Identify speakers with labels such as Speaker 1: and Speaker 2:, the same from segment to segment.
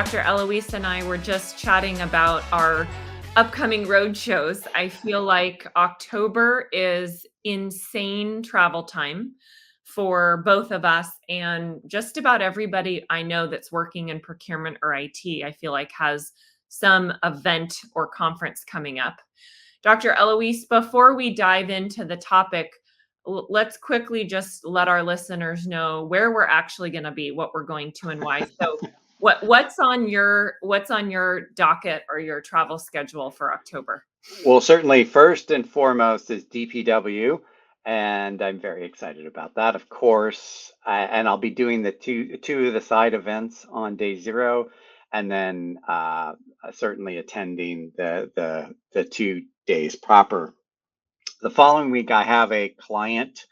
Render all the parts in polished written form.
Speaker 1: Dr. Elouise and I were just chatting about our upcoming road shows. I feel like October is insane travel time for both of us, and just about everybody I know that's working in procurement or IT, I feel like has some event or conference coming up. Dr. Elouise, before we dive into the topic, let's quickly just let our listeners know where we're actually going to be, what we're going to, and why. So, what's on your docket or your travel schedule for October?
Speaker 2: Well, certainly, first and foremost is DPW, and I'm very excited about that, of course. And I'll be doing the two of the side events on day zero, and then certainly attending the 2 days proper. The following week, I have a client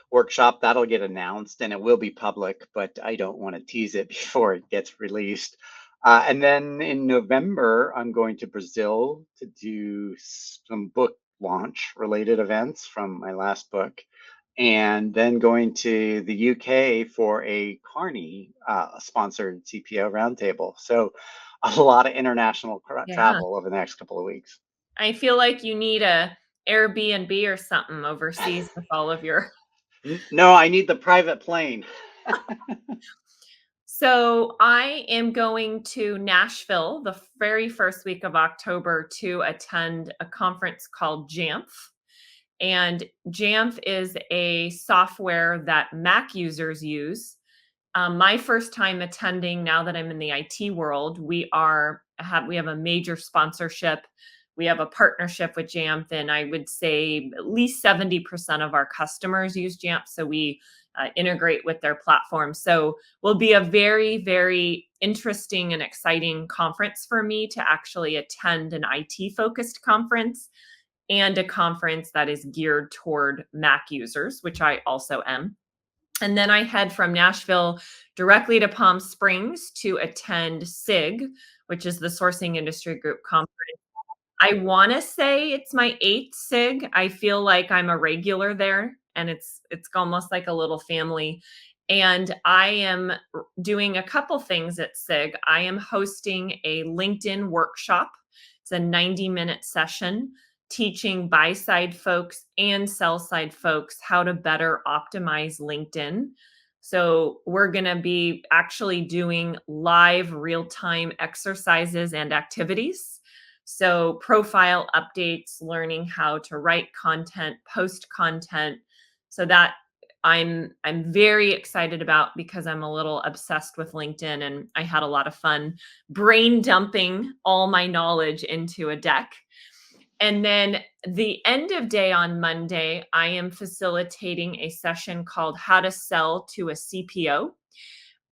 Speaker 2: workshop that'll get announced, and it will be public, but I don't want to tease it before it gets released. And then in November, I'm going to Brazil to do some book launch related events from my last book, and then going to the UK for a Carney sponsored CPO roundtable. So a lot of international
Speaker 1: Yeah.
Speaker 2: travel over the next couple of weeks.
Speaker 1: I feel like you need a Airbnb or something overseas with all of your.
Speaker 2: No, I need the private plane.
Speaker 1: So I am going to Nashville the very first week of October to attend a conference called JAMF. And JAMF is a software that Mac users use. My first time attending, now that I'm in the IT world, we have a major sponsorship. We have a partnership with Jamf, and I would say at least 70% of our customers use Jamf. So we integrate with their platform. So will be a very, very interesting and exciting conference for me to actually attend an IT focused conference and a conference that is geared toward Mac users, which I also am. And then I head from Nashville directly to Palm Springs to attend SIG, which is the Sourcing Industry Group conference. I want to say it's my eighth SIG. I feel like I'm a regular there, and it's almost like a little family. And I am doing a couple things at SIG. I am hosting a LinkedIn workshop. It's a 90-minute session teaching buy side folks and sell side folks how to better optimize LinkedIn. So, we're going to be actually doing live real time exercises and activities. So, profile updates, learning how to write content, post content. So that I'm very excited about, because I'm a little obsessed with LinkedIn, and I had a lot of fun brain dumping all my knowledge into a deck. And then the end of day on Monday, I am facilitating a session called How to Sell to a CPO.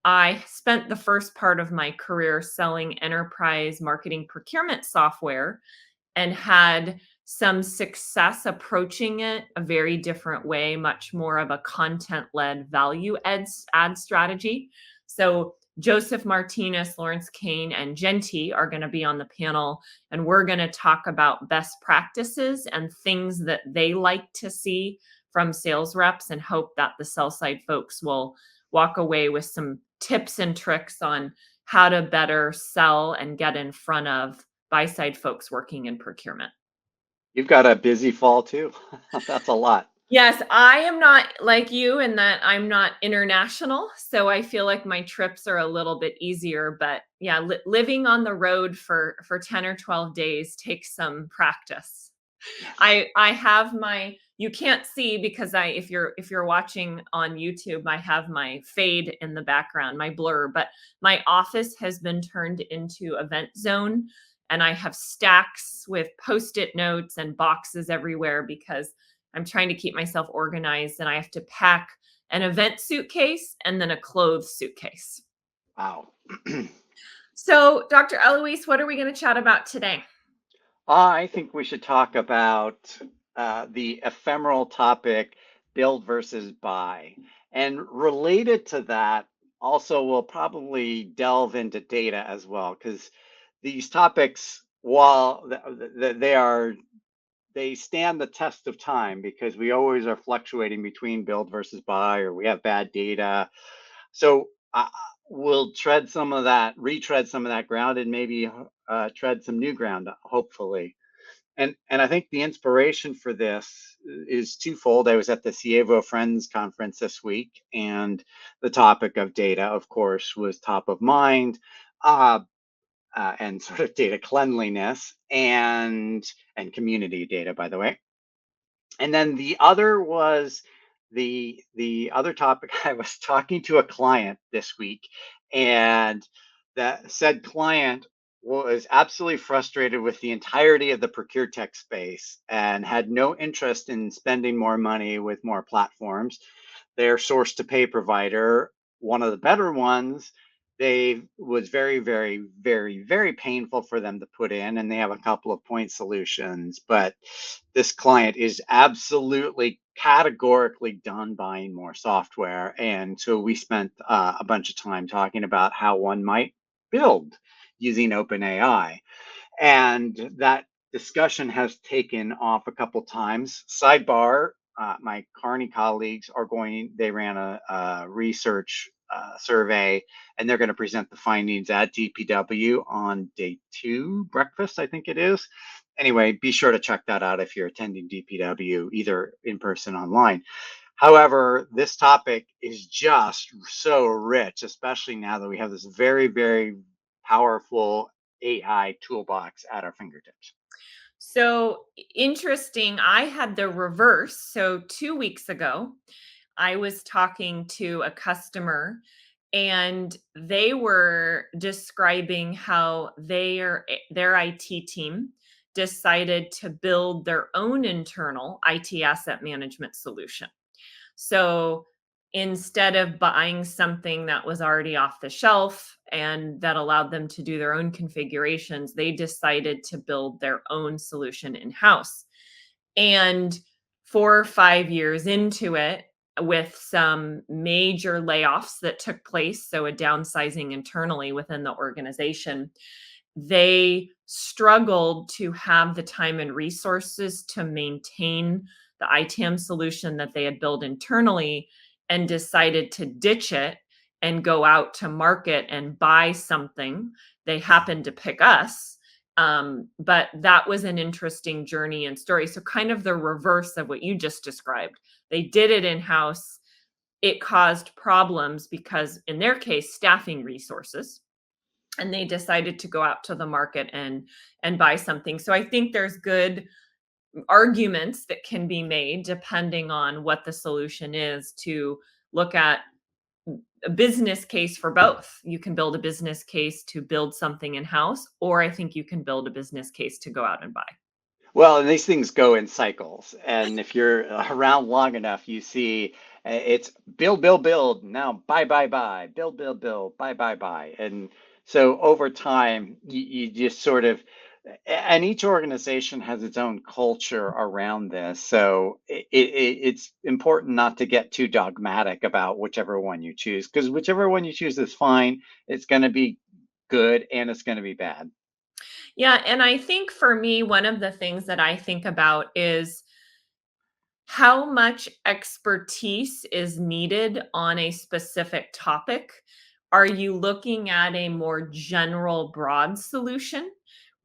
Speaker 1: I spent the first part of my career selling enterprise marketing procurement software and had some success approaching it a very different way, much more of a content led value ad strategy. So, Joseph Martinez, Lawrence Kane, and Genti are going to be on the panel, and we're going to talk about best practices and things that they like to see from sales reps, and hope that the sell side folks will walk away with some tips and tricks on how to better sell and get in front of buy side folks working in procurement.
Speaker 2: You've got a busy fall too. That's a lot.
Speaker 1: Yes, I am not like you in that I'm not international, so I feel like my trips are a little bit easier. But yeah, living on the road for 10 or 12 days takes some practice.
Speaker 2: Yes.
Speaker 1: I have my, you can't see because if you're watching on YouTube, I have my fade in the background, my blur, but my office has been turned into event zone, and I have stacks with post-it notes and boxes everywhere because I'm trying to keep myself organized, and I have to pack an event suitcase and then a clothes suitcase.
Speaker 2: Wow.
Speaker 1: So, Dr. Eloise, what are we going to chat about today?
Speaker 2: I think we should talk about the ephemeral topic, build versus buy. And related to that, also, we'll probably delve into data as well, because these topics, while they stand the test of time because we always are fluctuating between build versus buy, or we have bad data. So we'll tread some of that, retread some of that ground, and maybe tread some new ground, hopefully. And I think the inspiration for this is twofold. I was at the Cievo Friends conference this week, and the topic of data, of course, was top of mind, uh, and sort of data cleanliness and community data, by the way. And then the other was the other topic. I was talking to a client this week, and that said client was absolutely frustrated with the entirety of the procure tech space and had no interest in spending more money with more platforms. Their source to pay provider, one of the better ones, they was very, very, very, very painful for them to put in, and they have a couple of point solutions. But this client is absolutely categorically done buying more software, and so we spent a bunch of time talking about how one might build using OpenAI, and that discussion has taken off a couple times. Sidebar: my Carney colleagues are going. They ran a research survey, and they're going to present the findings at DPW on day 2 breakfast, I think it is. Anyway, be sure to check that out if you're attending DPW, either in person or online. However, this topic is just so rich, especially now that we have this very, very powerful AI toolbox at our fingertips.
Speaker 1: So interesting. I had the reverse. So 2 weeks ago, I was talking to a customer and they were describing how their IT team decided to build their own internal IT asset management solution. So instead of buying something that was already off the shelf and that allowed them to do their own configurations, they decided to build their own solution in house. And 4 or 5 years into it, with some major layoffs that took place, so a downsizing internally within the organization, they struggled to have the time and resources to maintain the ITAM solution that they had built internally and decided to ditch it and go out to market and buy something. They happened to pick us. But that was an interesting journey and story. So, kind of the reverse of what you just described. They did it in house. It caused problems because, in their case, staffing resources, and they decided to go out to the market and buy something. So I think there's good arguments that can be made depending on what the solution is to look at a business case for both. You can build a business case to build something in house, or I think you can build a business case to go out and buy.
Speaker 2: Well, and these things go in cycles. And if you're around long enough, you see it's build, build, build. Now buy, buy, buy, build, build, build, buy, buy, buy. And so over time, you just sort of, and each organization has its own culture around this. So it's important not to get too dogmatic about whichever one you choose, because whichever one you choose is fine. It's going to be good and it's going to be bad.
Speaker 1: Yeah, and I think for me, one of the things that I think about is how much expertise is needed on a specific topic. Are you looking at a more general, broad solution?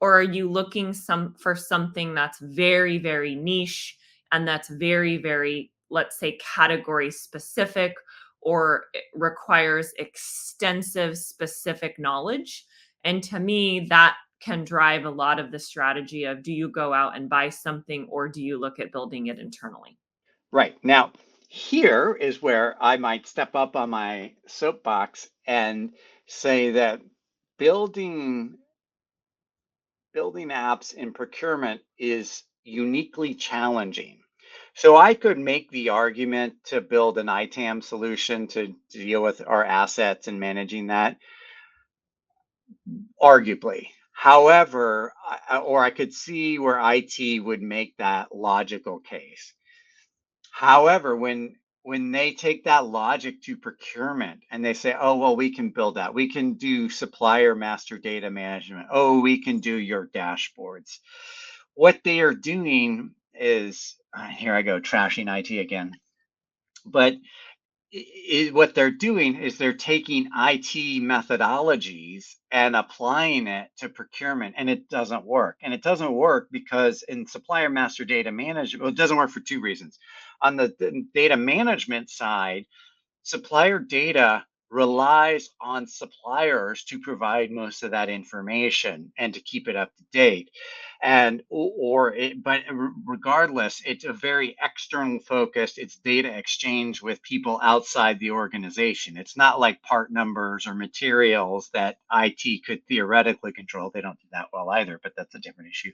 Speaker 1: Or are you looking for something that's very, very niche and that's very, very, let's say, category specific, or it requires extensive specific knowledge? And to me, that can drive a lot of the strategy of, do you go out and buy something or do you look at building it internally?
Speaker 2: Right. Now, here is where I might step up on my soapbox and say that building building apps in procurement is uniquely challenging. So I could make the argument to build an ITAM solution to deal with our assets and managing that, arguably. However, or I could see where IT would make that logical case. However, when they take that logic to procurement and they say, "Oh, well, we can build that. We can do supplier master data management. Oh, we can do your dashboards." What they are doing is, here I go trashing IT again. But what they're doing is they're taking IT methodologies and applying it to procurement, and it doesn't work. And it doesn't work because in supplier master data management, well, it doesn't work for two reasons. On the data management side, supplier data relies on suppliers to provide most of that information and to keep it up to date. And but regardless, it's a very external focused. It's data exchange with people outside the organization. It's not like part numbers or materials that IT could theoretically control. They don't do that well either, but that's a different issue.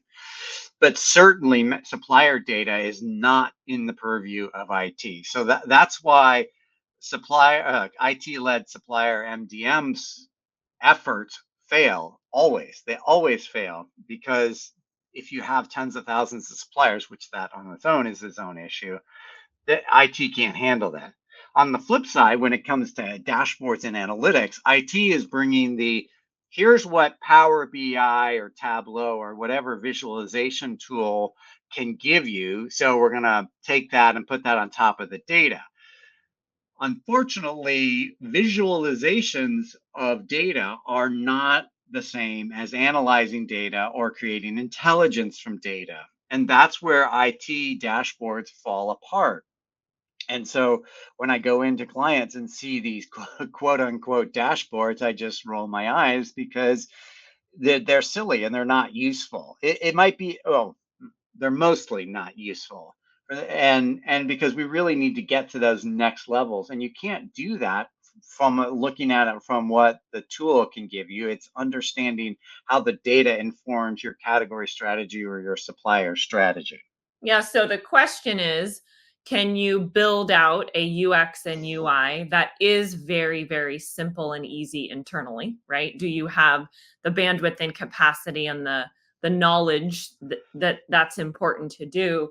Speaker 2: But certainly supplier data is not in the purview of IT. So that's why supplier IT-led supplier MDMs efforts fail always. They always fail because if you have tens of thousands of suppliers, which that on its own is its own issue, the IT can't handle that. On the flip side, when it comes to dashboards and analytics, IT is bringing the here's what Power BI or Tableau or whatever visualization tool can give you. So we're going to take that and put that on top of the data. Unfortunately, visualizations of data are not the same as analyzing data or creating intelligence from data. And that's where IT dashboards fall apart. And so when I go into clients and see these quote unquote dashboards, I just roll my eyes because they're silly and they're not useful. It might be, oh, they're mostly not useful. And because we really need to get to those next levels. And you can't do that from looking at it from what the tool can give you. It's understanding how the data informs your category strategy or your supplier strategy.
Speaker 1: Yeah, so the question is, can you build out a UX and UI that is very, very simple and easy internally, right? Do you have the bandwidth and capacity and the knowledge that's important to do?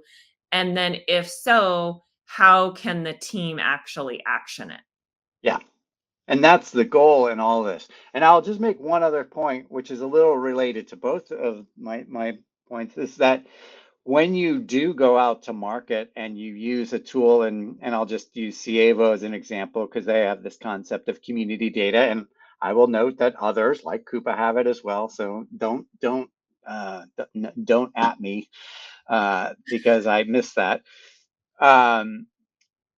Speaker 1: And then if so, how can the team actually action it?
Speaker 2: Yeah. And that's the goal in all this. And I'll just make one other point, which is a little related to both of my points, is that when you do go out to market and you use a tool, and I'll just use Cievo as an example because they have this concept of community data, and I will note that others like Coupa have it as well. So don't at me because I missed that. Um,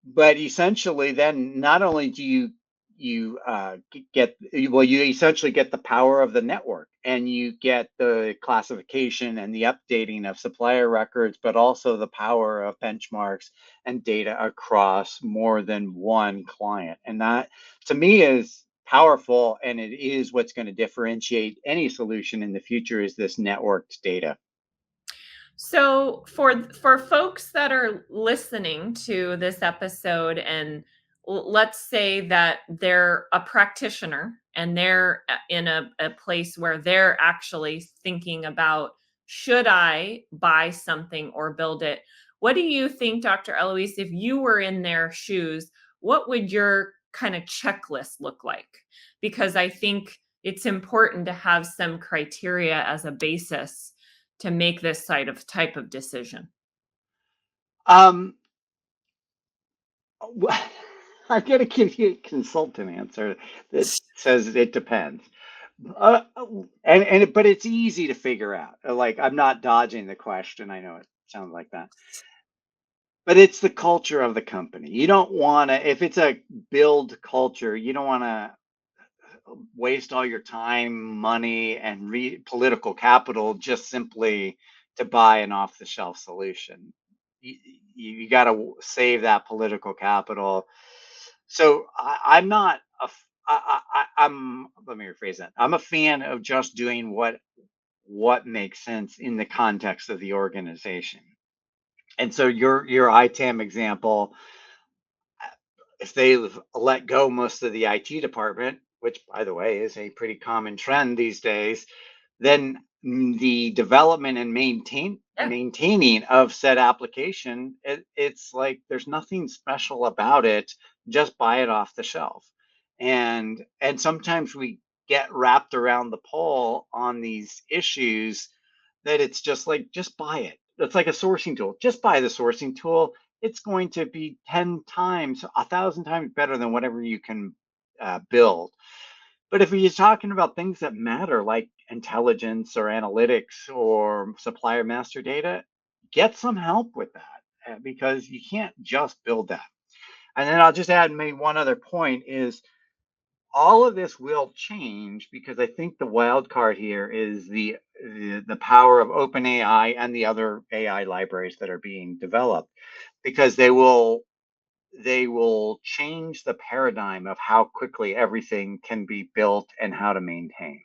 Speaker 2: but essentially then not only do you essentially get the power of the network and you get the classification and the updating of supplier records, but also the power of benchmarks and data across more than one client. And that to me is powerful, and it is what's going to differentiate any solution in the future is this networked data.
Speaker 1: So for folks that are listening to this episode and let's say that they're a practitioner and they're in a place where they're actually thinking about should I buy something or build it? What do you think, Dr. Elouise, if you were in their shoes, what would your kind of checklist look like? Because I think it's important to have some criteria as a basis to make this type of decision.
Speaker 2: um I'm going to give you a consultant answer that says it depends. But it's easy to figure out. Like I'm not dodging the question. I know it sounds like that, but it's the culture of the company. You don't want to, if it's a build culture, you don't want to waste all your time, money, and political capital just simply to buy an off-the-shelf solution. You, you got to save that political capital. So I'm not a I'm let me rephrase that. I'm a fan of just doing what makes sense in the context of the organization. And so your ITAM example, if they let go most of the IT department, which by the way is a pretty common trend these days, then the development and
Speaker 1: Yeah.
Speaker 2: maintaining of said application, it's like there's nothing special about it. Just buy it off the shelf. And sometimes we get wrapped around the pole on these issues that it's just like just buy it. It's like a sourcing tool. Just buy the sourcing tool it's going to be 10 times, 1,000 times better than whatever you can build. But if you're talking about things that matter, like intelligence or analytics or supplier master data, get some help with that because you can't just build that. And then I'll just add maybe one other point is all of this will change because I think the wild card here is the power of OpenAI and the other AI libraries that are being developed because they will change the paradigm of how quickly everything can be built and how to maintain.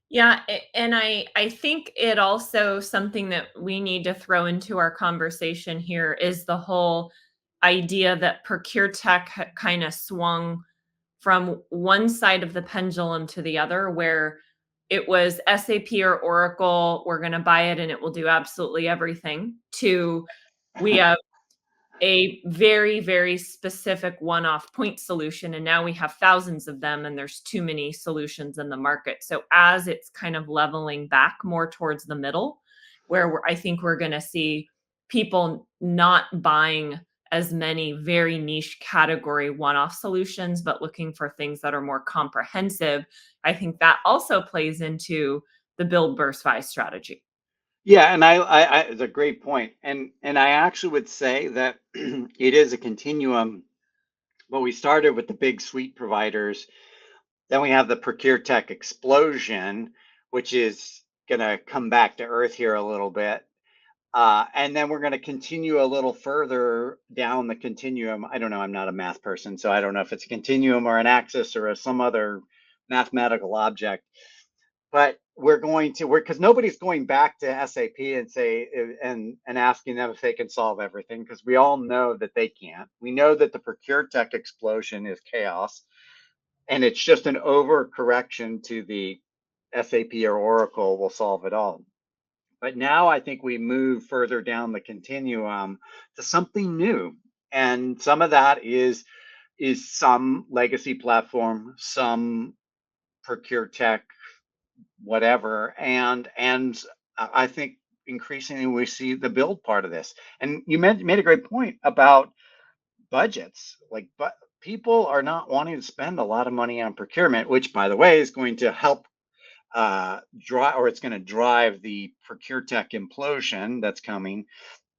Speaker 1: Yeah, and I think it also something that we need to throw into our conversation here is the whole idea that procure tech kind of swung from one side of the pendulum to the other, where it was SAP or Oracle, we're going to buy it and it will do absolutely everything, to we have a very, very specific one-off point solution, and now we have thousands of them, and there's too many solutions in the market. So as it's kind of leveling back more towards the middle, where I think we're going to see people not buying as many very niche category one-off solutions, but looking for things that are more comprehensive. I think that also plays into the build burst buy strategy.
Speaker 2: Yeah, and it's a great point, and I actually would say that it is a continuum. But we started with the big suite providers, then we have the procure tech explosion, which is going to come back to earth here a little bit. And then we're going to continue a little further down the continuum. I don't know. I'm not a math person, so I don't know if it's a continuum or an axis or some other mathematical object. But we're because nobody's going back to SAP and say and asking them if they can solve everything because we all know that they can't. We know that the procure tech explosion is chaos, and it's just an overcorrection to the SAP or Oracle will solve it all. But now I think we move further down the continuum to something new. And some of that is some legacy platform, some procure tech, whatever. And I think increasingly we see the build part of this. And you made a great point about budgets. Like, but people are not wanting to spend a lot of money on procurement, which, by the way, is going to help drive, or it's going to drive the procure tech implosion that's coming.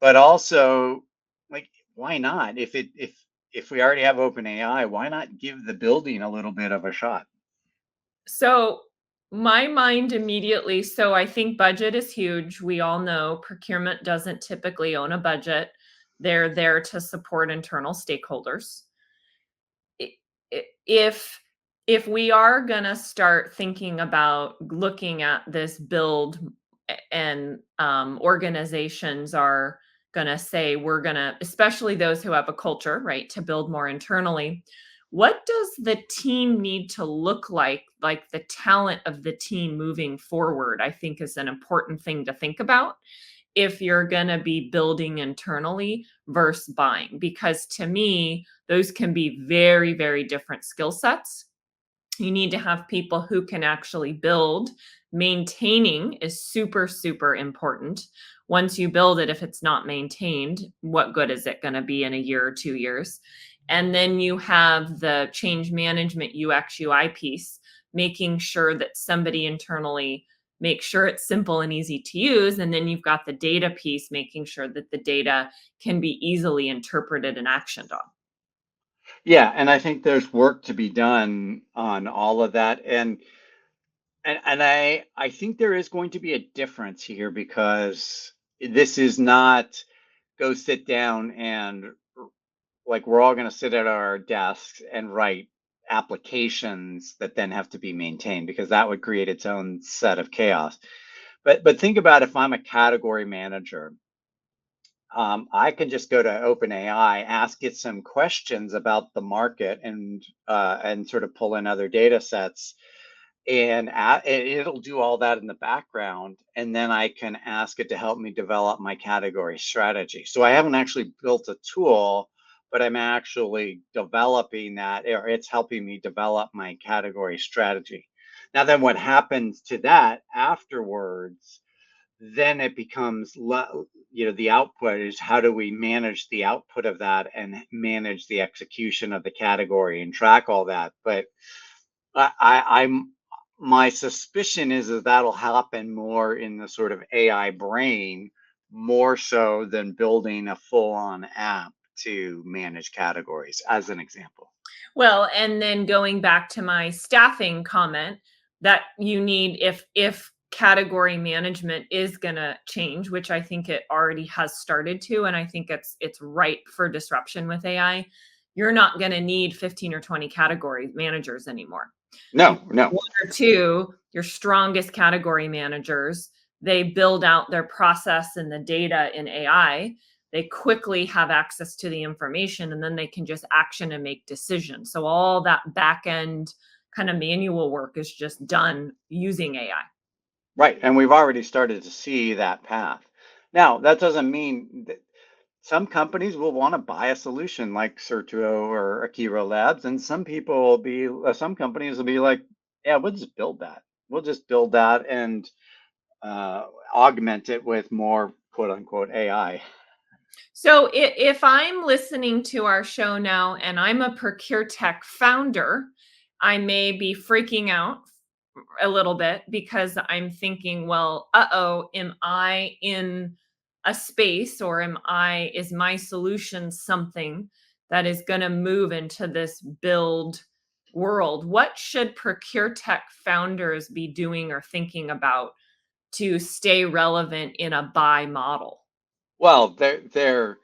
Speaker 2: But also, like, why not? If we already have OpenAI, why not give the building a little bit of a shot?
Speaker 1: So my mind immediately, so I think budget is huge. We all know procurement doesn't typically own a budget. They're there to support internal stakeholders. I- If we are going to start thinking about looking at this build and organizations are going to say we're going to, especially those who have a culture, right, to build more internally, what does the team need to look like the talent of the team moving forward, I think is an important thing to think about if you're going to be building internally versus buying, because to me those can be very, very different skill sets. You need to have people who can actually build. Maintaining is super, super important. Once you build it, if it's not maintained, what good is it going to be in a year or 2 years? And then you have the change management UX UI piece, making sure that somebody internally makes sure it's simple and easy to use. And then you've got the data piece, making sure that the data can be easily interpreted and actioned on.
Speaker 2: Yeah, and I think there's work to be done on all of that. And I think there is going to be a difference here because this is not go sit down and like we're all going to sit at our desks and write applications that then have to be maintained because that would create its own set of chaos. But think about if I'm a category manager, I can just go to OpenAI, ask it some questions about the market, and sort of pull in other data sets, and it'll do all that in the background, and then I can ask it to help me develop my category strategy. So I haven't actually built a tool, but I'm actually developing that, or it's helping me develop my category strategy. Now, then what happens to that afterwards then it becomes, the output is how do we manage the output of that and manage the execution of the category and track all that. But I'm my suspicion is that that'll happen more in the sort of AI brain, more so than building a full-on app to manage categories, as an example.
Speaker 1: Well, and then going back to my staffing comment, that you need, if category management is going to change, which I think it already has started to, and I think it's ripe for disruption with AI, you're not going to need 15 or 20 category managers anymore. You
Speaker 2: No, no.
Speaker 1: one or two, your strongest category managers, they build out their process and the data in AI. They quickly have access to the information, and then they can just action and make decisions. So all that back end kind of manual work is just done using AI.
Speaker 2: Right. And we've already started to see that path. Now, that doesn't mean that some companies will want to buy a solution like Certuo or Akira Labs, and some companies will be like, yeah, we'll just build that. We'll just build that and uh, augment it with more quote unquote AI.
Speaker 1: So if I'm listening to our show now and I'm a Procure Tech founder, I may be freaking out a little bit because I'm thinking, well, uh-oh, am I in a space, or is my solution something that is going to move into this build world? What should Procure Tech founders be doing or thinking about to stay relevant in a buy model?
Speaker 2: Well, they're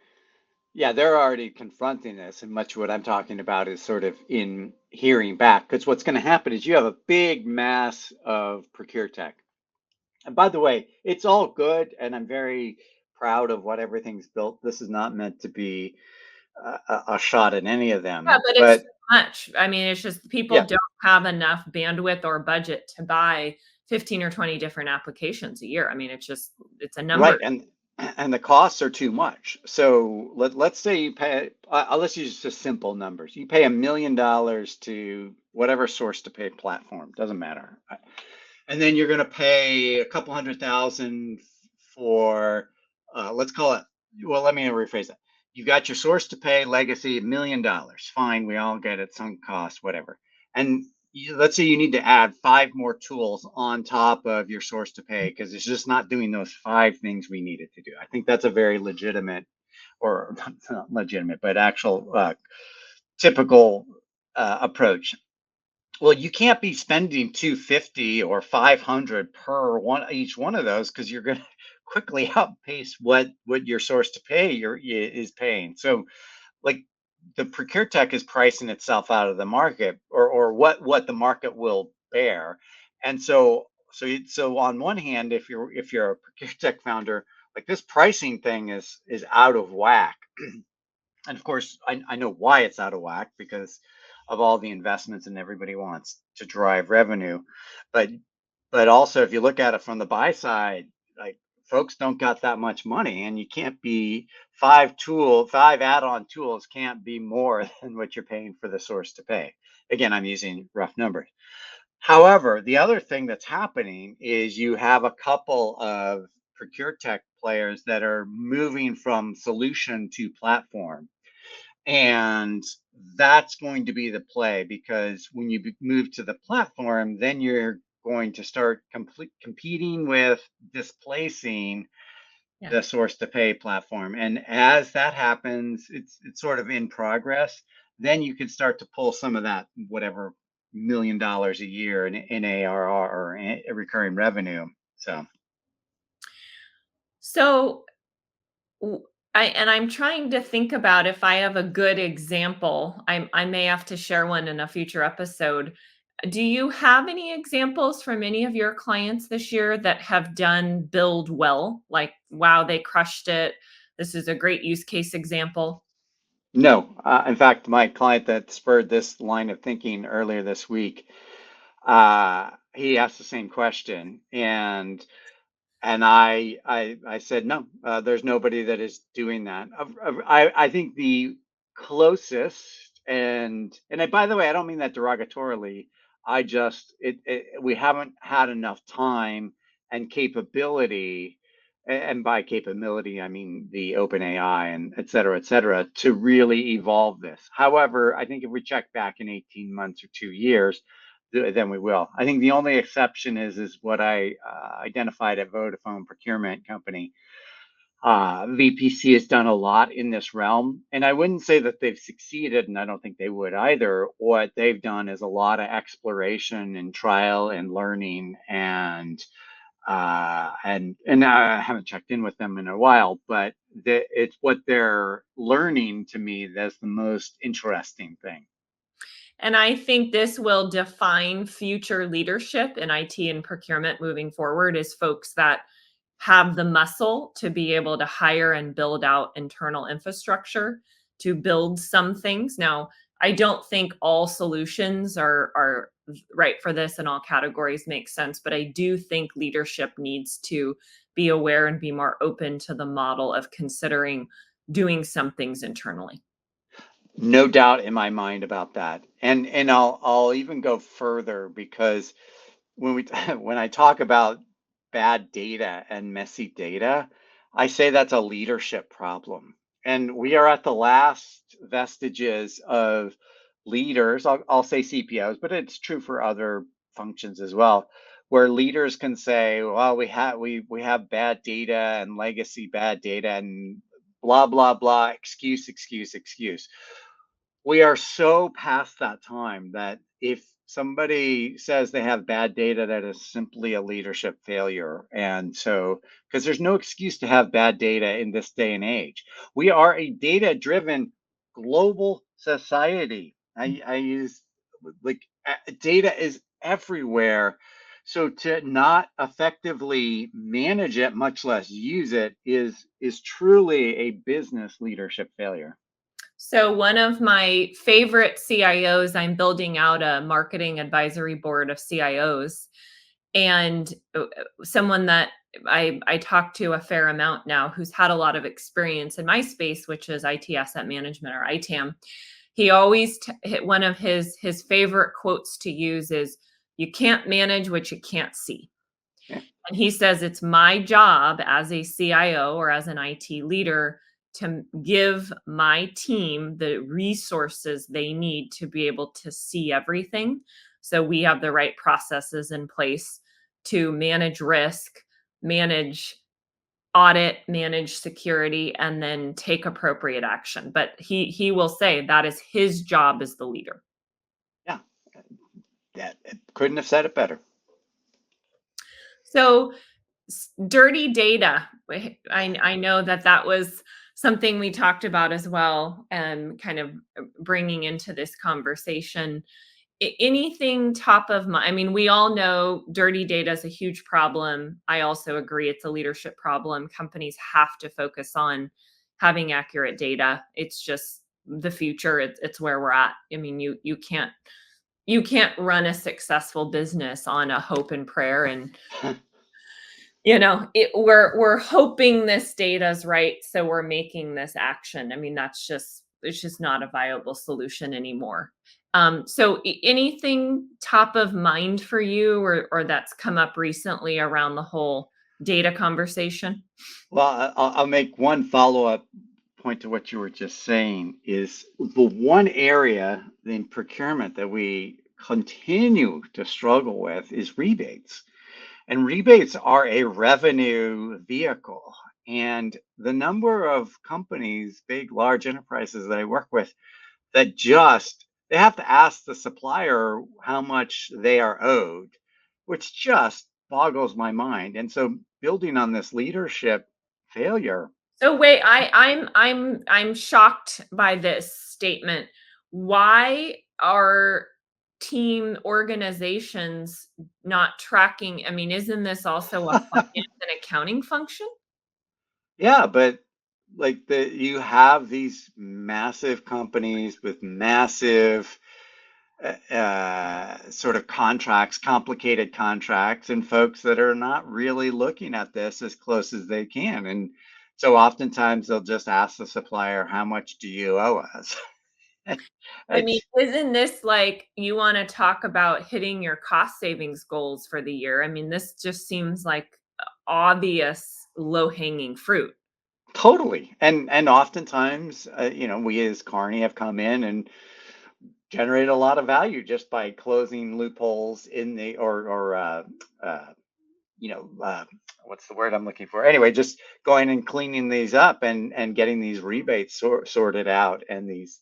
Speaker 2: already confronting this, and much of what I'm talking about is sort of in hearing back. Because what's going to happen is you have a big mass of procure tech. And by the way, it's all good, and I'm very proud of what everything's built. This is not meant to be a shot at any of
Speaker 1: Yeah,
Speaker 2: them,
Speaker 1: but it's
Speaker 2: but
Speaker 1: too much. I mean, it's just people
Speaker 2: yeah,
Speaker 1: don't have enough bandwidth or budget to buy 15 or 20 different applications a year. I mean, it's a number.
Speaker 2: right, and the costs are too much. So let's say you pay. Let's use just simple numbers. You pay $1 million to whatever source to pay platform. Doesn't matter. And then you're going to pay a couple 100,000 for, let's call it, well, let me rephrase that. You got your source to pay legacy $1 million. Fine, we all get it, sunk cost, whatever. And let's say you need to add five more tools on top of your source to pay because it's just not doing those five things we needed to do. I think that's a very legitimate, or not legitimate, but actual typical approach. Well, you can't be spending 250 or 500 per one each one of those because you're going to quickly outpace what your source to pay is paying. So, like, the procure tech is pricing itself out of the market, or what the market will bear. And so on one hand, if you're a procure tech founder, like, this pricing thing is out of whack. And of course, I know why it's out of whack, because of all the investments and everybody wants to drive revenue. But also, if you look at it from the buy side, like, folks don't got that much money, and you can't be five add-on tools can't be more than what you're paying for the source to pay. Again, I'm using rough numbers. However, the other thing that's happening is you have a couple of procure tech players that are moving from solution to platform, and that's going to be the play, because when you move to the platform, then you're going to start competing with displacing
Speaker 1: Yeah.
Speaker 2: the source to pay platform. And as that happens, it's sort of in progress. Then you can start to pull some of that, whatever, $1 million a year in ARR, or recurring revenue. So
Speaker 1: So w- I'm trying to think about if I have a good example. I may have to share one in a future episode. Do you have any examples from any of your clients this year that have done build well? Like, wow, they crushed it. This is a great use case example.
Speaker 2: no, in fact, my client that spurred this line of thinking earlier this week, he asked the same question, and I said no. There's nobody that is doing that. I think the closest, by the way, I don't mean that derogatorily. We haven't had enough time and capability. and by capability, I mean the open AI and et cetera, to really evolve this. However, I think if we check back in 18 months or 2 years, then we will. I think the only exception is what I identified at Vodafone Procurement Company. VPC has done a lot in this realm, and I wouldn't say that they've succeeded, and I don't think they would either. What they've done is a lot of exploration and trial and learning, and I haven't checked in with them in a while, but it's what they're learning to me that's the most interesting thing.
Speaker 1: And I think this will define future leadership in IT and procurement moving forward is folks that have the muscle to be able to hire and build out internal infrastructure to build some things. Now, I don't think all solutions are right for this and all categories make sense, but I do think leadership needs to be aware and be more open to the model of considering doing some things internally.
Speaker 2: No doubt in my mind about that. And I'll even go further because when we when I talk about bad data and messy data, I say that's a leadership problem. And we are at the last vestiges of leaders, I'll say CPOs, but it's true for other functions as well, where leaders can say, well, we have bad data and legacy bad data and blah blah blah, excuse. We are so past that time that if somebody says they have bad data, that is simply a leadership failure. And so, because there's no excuse to have bad data in this day and age, we are a data driven global society. I use like data is everywhere. So to not effectively manage it, much less use it, is truly a business leadership failure.
Speaker 1: So, one of my favorite CIOs, I'm building out a marketing advisory board of CIOs, and someone that I talk to a fair amount now who's had a lot of experience in my space, which is IT asset management or ITAM. He always hit one of his favorite quotes to use is, "You can't manage what you can't see."
Speaker 2: Yeah.
Speaker 1: And he says it's my job as a CIO or as an IT leader to give my team the resources they need to be able to see everything. So we have the right processes in place to manage risk, manage audit, manage security, and then take appropriate action. But he will say that is his job as the leader.
Speaker 2: Yeah. That couldn't have said it better.
Speaker 1: So dirty data. I know that that was something we talked about as well, and kind of bringing into this conversation. Anything top of mind? I mean, we all know dirty data is a huge problem. I also agree it's a leadership problem. Companies have to focus on having accurate data. It's just the future. It's where we're at. I mean, you can't run a successful business on a hope and prayer and we're hoping this data's right, so we're making this action. I mean, it's just not a viable solution anymore. So anything top of mind for you or that's come up recently around the whole data conversation?
Speaker 2: Well, I'll make one follow-up point to what you were just saying is the one area in procurement that we continue to struggle with is rebates. And rebates are a revenue vehicle. And the number of companies, big, large enterprises that I work with, that just they have to ask the supplier how much they are owed, which just boggles my mind. And so building on this leadership failure.
Speaker 1: So wait, I'm shocked by this statement. Why are team organizations not tracking? I mean, isn't this also a finance and accounting function?
Speaker 2: Yeah, but like you have these massive companies with massive sort of contracts, complicated contracts, and folks that are not really looking at this as close as they can. And so oftentimes they'll just ask the supplier, how much do you owe us?
Speaker 1: I mean,
Speaker 2: It's
Speaker 1: isn't this like you want to talk about hitting your cost savings goals for the year? I mean, this just seems like obvious low-hanging fruit.
Speaker 2: Totally. And oftentimes, we as Carney have come in and generated a lot of value just by closing loopholes in the uh, you know, uh, what's the word I'm looking for? Anyway, just going and cleaning these up and getting these rebates sorted out and this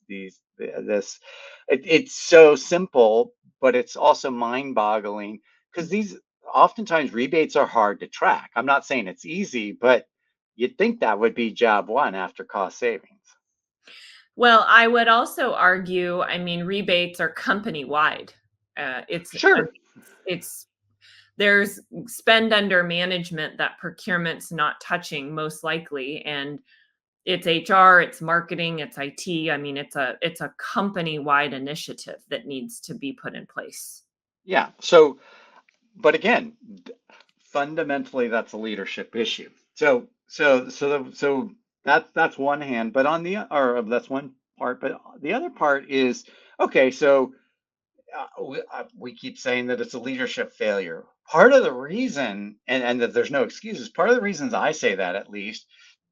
Speaker 2: it's so simple, but it's also mind-boggling because these oftentimes rebates are hard to track. I'm not saying it's easy, but you'd think that would be job one after cost savings.
Speaker 1: Well, I would also argue, I mean, rebates are company-wide.
Speaker 2: Sure.
Speaker 1: It's there's spend under management that procurement's not touching most likely, and it's HR, it's marketing, it's IT. I mean, it's a company-wide initiative that needs to be put in place.
Speaker 2: Yeah. So, but again, fundamentally, that's a leadership issue. So that's one hand, but on the or that's one part, but the other part is okay. So we keep saying that it's a leadership failure. Part of the reason, and that there's no excuses, part of the reasons I say that at least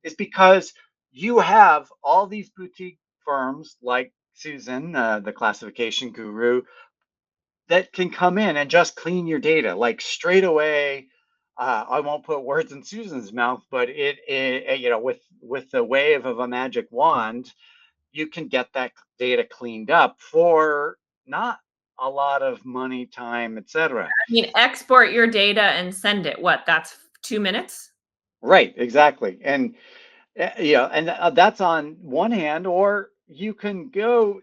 Speaker 2: is because you have all these boutique firms like Susan, the classification guru, that can come in and just clean your data like straight away. I won't put words in Susan's mouth, but with the wave of a magic wand, you can get that data cleaned up for not a lot of money, time, etc.
Speaker 1: I mean, export your data and send it. What? That's 2 minutes?
Speaker 2: Right, exactly. And that's on one hand, or you can go,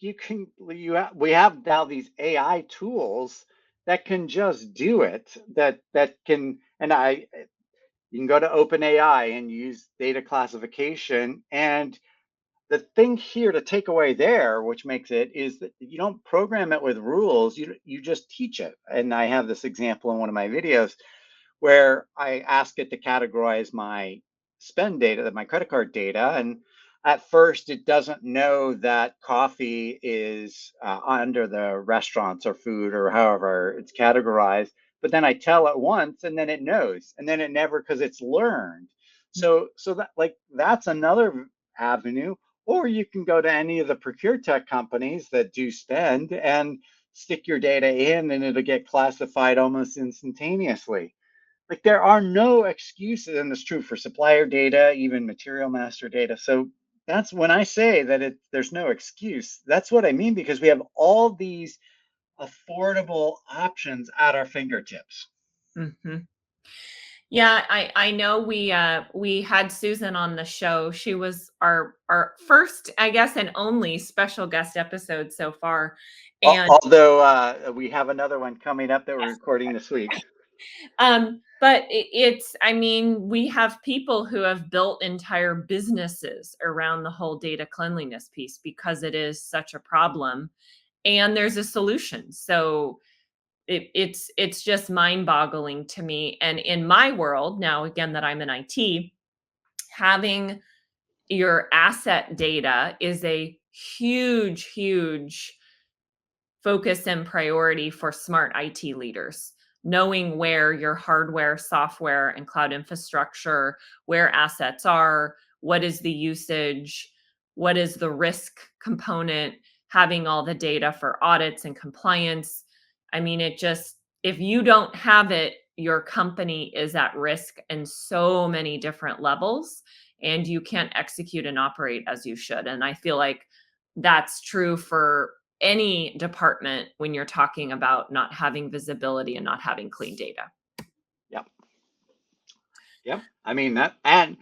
Speaker 2: we have now these AI tools that can just do it. That can, and I you can go to OpenAI and use data classification. And the thing here to take away there, which makes it, is that you don't program it with rules. You just teach it. And I have this example in one of my videos where I ask it to categorize my spend data, my credit card data. And at first, it doesn't know that coffee is under the restaurants or food or however it's categorized. But then I tell it once, and then it knows, and then it never because it's learned. So that like that's another avenue. Or you can go to any of the procure tech companies that do spend and stick your data in, and it'll get classified almost instantaneously. Like there are no excuses, and it's true for supplier data, even material master data. So that's when I say that there's no excuse. That's what I mean because we have all these affordable options at our fingertips.
Speaker 1: Mhm. Yeah, I know we had Susan on the show. She was our first, I guess, and only special guest episode so far. And
Speaker 2: Although we have another one coming up that we're recording this week.
Speaker 1: but it's, I mean, we have people who have built entire businesses around the whole data cleanliness piece because it is such a problem, and there's a solution. So it's just mind-boggling to me. And in my world now, again, that I'm in IT, having your asset data is a huge, huge focus and priority for smart IT leaders. Knowing where your hardware, software, and cloud infrastructure, where assets are, what is the usage, what is the risk component, having all the data for audits and compliance. I mean, it just, if you don't have it, your company is at risk in so many different levels, and you can't execute and operate as you should. And I feel like that's true for any department when you're talking about not having visibility and not having clean data.
Speaker 2: Yep. Yep. I mean that, and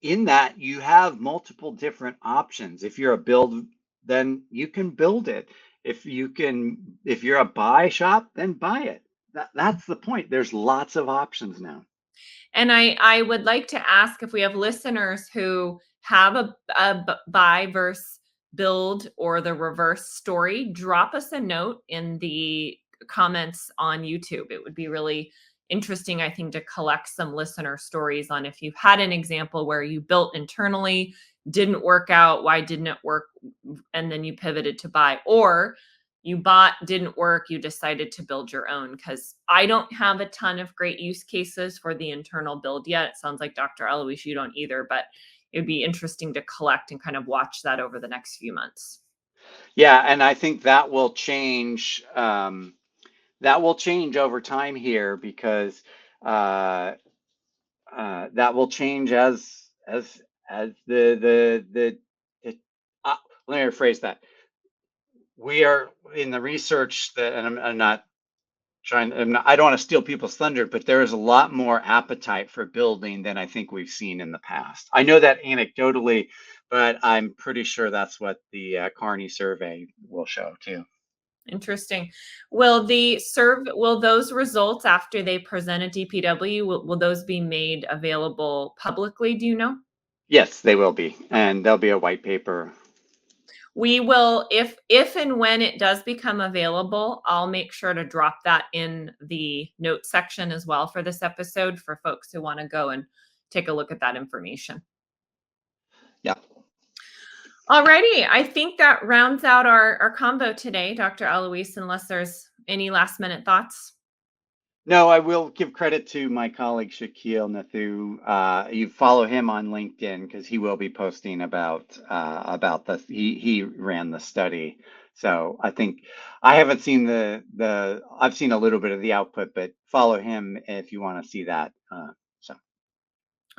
Speaker 2: in that you have multiple different options. If you're a build, then you can build it. If you're a buy shop, then buy it. That's the point. There's lots of options now.
Speaker 1: And I would like to ask if we have listeners who have a buy versus build or the reverse story, drop us a note in the comments on YouTube. It would be really interesting, I think, to collect some listener stories on if you've had an example where you built internally, didn't work out, why didn't it work, and then you pivoted to buy, or you bought didn't work, you decided to build your own. Because I don't have a ton of great use cases for the internal build yet. It sounds like Dr. Elouise, you don't either, but it'd be interesting to collect and kind of watch that over the next few months.
Speaker 2: Yeah, and I think that will change. That will change over time here because uh, that will change as the uh, let me rephrase that. We are in the research that, and I'm not I don't want to steal people's thunder, but there is a lot more appetite for building than I think we've seen in the past. I know that anecdotally, but I'm pretty sure that's what the Carney survey will show too.
Speaker 1: Interesting. Will those results after they present at DPW, will those be made available publicly? Do you know?
Speaker 2: Yes, they will be, and there'll be a white paper.
Speaker 1: We will, if and when it does become available, I'll make sure to drop that in the notes section as well for this episode for folks who want to go and take a look at that information.
Speaker 2: Yeah.
Speaker 1: Alrighty, I think that rounds out our combo today, Dr. Elouise, unless there's any last minute thoughts.
Speaker 2: No, I will give credit to my colleague Shaquille Nathu. You follow him on LinkedIn because he will be posting about this. He ran the study, so I think I haven't seen the I've seen a little bit of the output, but follow him if you want to see that. So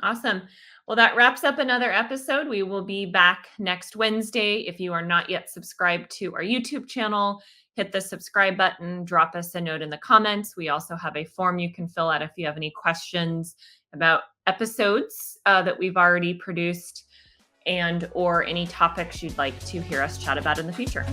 Speaker 1: Awesome. Well, that wraps up another episode. We will be back next Wednesday. If you are not yet subscribed to our YouTube channel, hit the subscribe button, drop us a note in the comments. We also have a form you can fill out if you have any questions about episodes that we've already produced and or any topics you'd like to hear us chat about in the future.